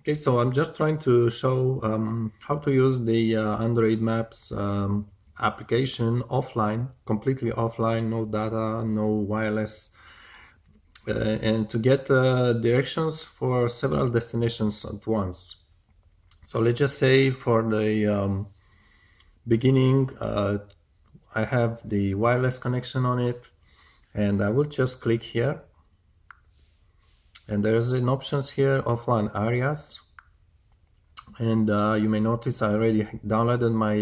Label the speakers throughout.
Speaker 1: Okay, so I'm just trying to show how to use the Android Maps application offline, completely offline, no data, no wireless, and to get directions for several destinations at once. So let's just say for the beginning, I have the wireless connection on it, and I will just click here. And there's an options here, offline areas. And you may notice I already downloaded my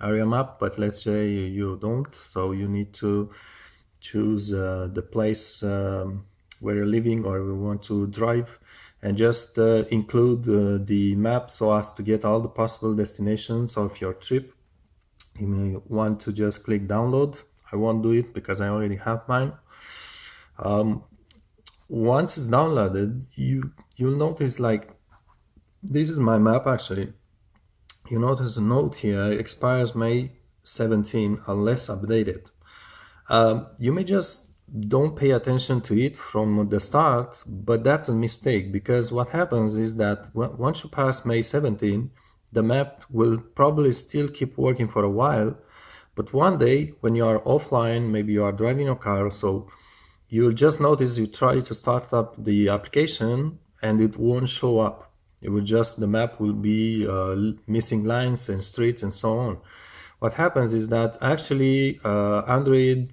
Speaker 1: area map, but let's say you don't, so you need to choose the place where you're living or you want to drive, and just include the map so as to get all the possible destinations of your trip. You may want to just click download. I won't do it because I already have mine. Once it's downloaded, you'll notice, like, this is my map actually. You notice a note here, expires May 17 unless updated. You may just don't pay attention to it from the start, but that's a mistake, because what happens is that once you pass May 17, the map will probably still keep working for a while, but one day when you are offline, maybe you are driving your car, so you'll just notice you try to start up the application and it won't show up. It will just, the map will be missing lines and streets and so on. What happens is that actually Android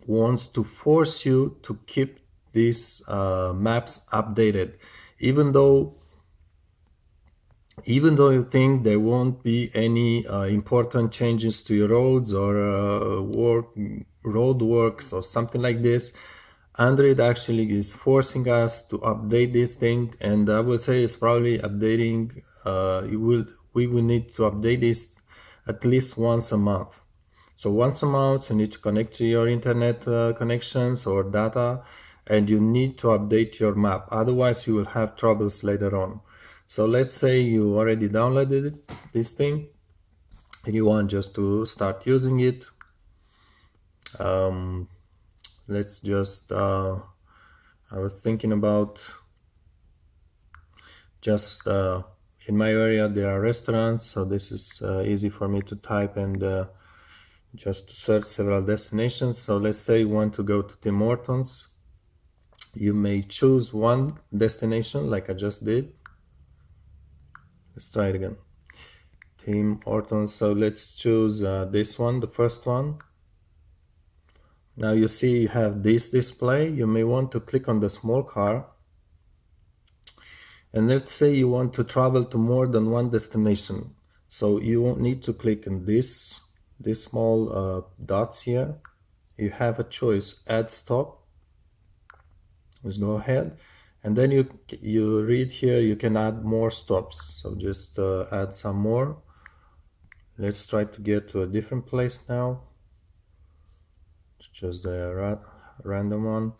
Speaker 1: wants to force you to keep these maps updated, even though you think there won't be any important changes to your roads or road works or something like this. Android actually is forcing us to update this thing, and I will say it's probably updating. We will need to update this at least once a month. So once a month, you need to connect to your internet connections or data, and you need to update your map. Otherwise, you will have troubles later on. So let's say you already downloaded this thing and you want just to start using it. Let's just, I was thinking about just in my area there are restaurants, so this is easy for me to type and just search several destinations. So let's say you want to go to Tim Hortons. You may choose one destination like I just did. Let's try it again. Tim Hortons. So let's choose this one, the first one. Now you see you have this display. You may want to click on the small car. And let's say you want to travel to more than one destination. So you won't need to click on this small dots here. You have a choice, add stop. Let's go ahead. And then you read here, you can add more stops. So just add some more. Let's try to get to a different place now. Just a random one.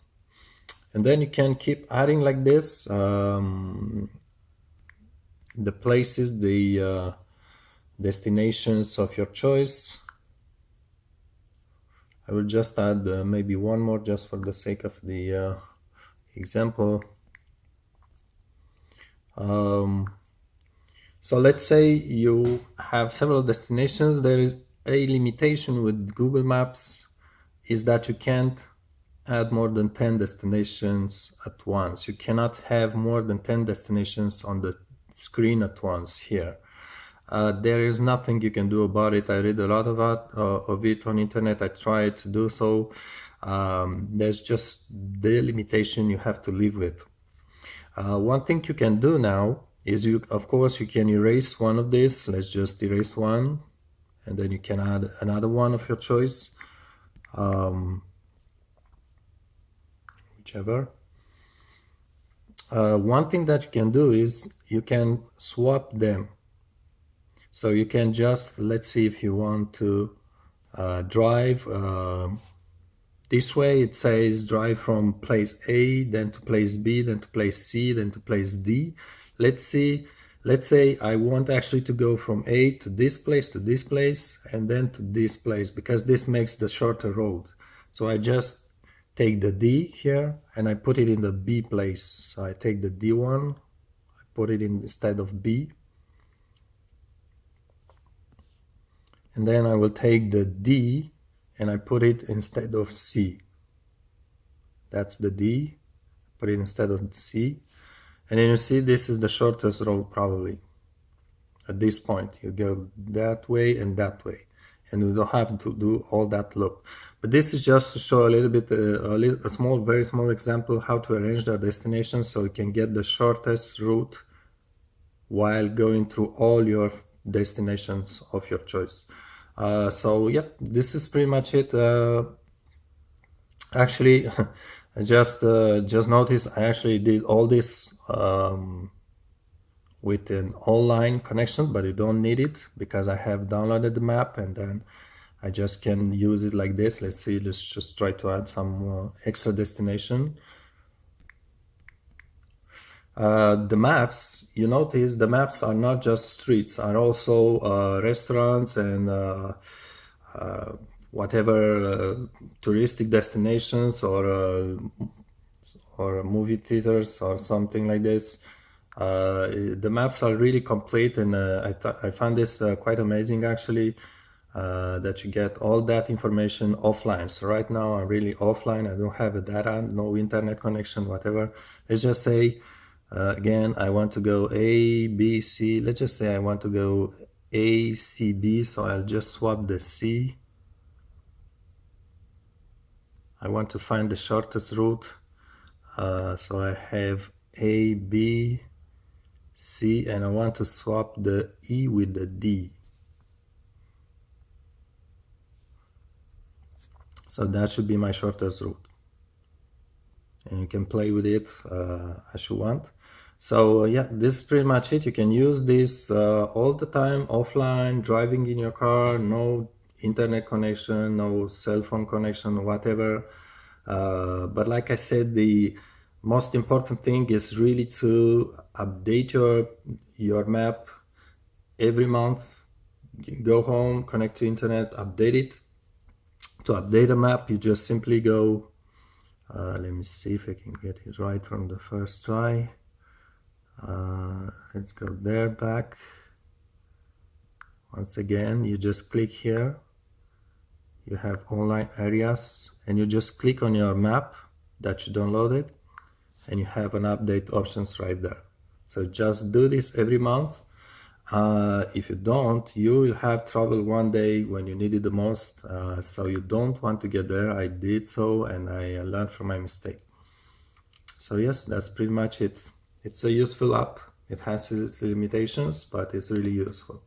Speaker 1: And then you can keep adding like this, the places, the destinations of your choice. I will just add maybe one more just for the sake of the example. So let's say you have several destinations. There is a limitation with Google Maps, is that you can't add more than 10 destinations at once. You cannot have more than 10 destinations on the screen at once here. There is nothing you can do about it. I read a lot of it on internet. I tried to do so. There's just the limitation you have to live with. One thing you can do now is of course you can erase one of these. Let's just erase one, and then you can add another one of your choice. Whichever. One thing that you can do is you can swap them. So you can just, let's see, if you want to drive this way, it says drive from place A, then to place B, then to place C, then to place D. Let's say I want actually to go from A to this place, and then to this place, because this makes the shorter road. So I just take the D here and I put it in the B place. So I take the D one, I put it in instead of B. And then I will take the D and I put it instead of C. That's the D, put it instead of C. And then you see this is the shortest road probably. At this point, you go that way and that way. And you don't have to do all that loop. But this is just to show a little bit, a small, very small example how to arrange the destination so you can get the shortest route while going through all your destinations of your choice. So yep, this is pretty much it. Actually, I just noticed I actually did all this with an online connection, but you don't need it because I have downloaded the map and then I just can use it like this. Let's see, let's just try to add some extra destination. The maps, you notice the maps are not just streets, are also restaurants and whatever touristic destinations or movie theaters or something like this. The maps are really complete, and I found this quite amazing actually, that you get all that information offline. So right now I'm really offline, I don't have a data, no internet connection, whatever. Let's just say, again, I want to go A, B, C. Let's just say I want to go A, C, B, so I'll just swap the C. I want to find the shortest route, so I have A, B, C, and I want to swap the E with the D. So that should be my shortest route. And you can play with it as you want. So yeah, this is pretty much it. You can use this all the time, offline, driving in your car, no internet connection, no cell phone connection, whatever. But like I said, the most important thing is really to update your map every month. Go home, connect to internet, update it. To update a map, you just simply go, let me see if I can get it right from the first try. Let's go there, back. Once again, you just click here. You have online areas and you just click on your map that you downloaded and you have an update options right there. So just do this every month. If you don't, you will have trouble one day when you need it the most. So you don't want to get there. I did so and I learned from my mistake. So yes, that's pretty much it. It's a useful app. It has its limitations, but it's really useful.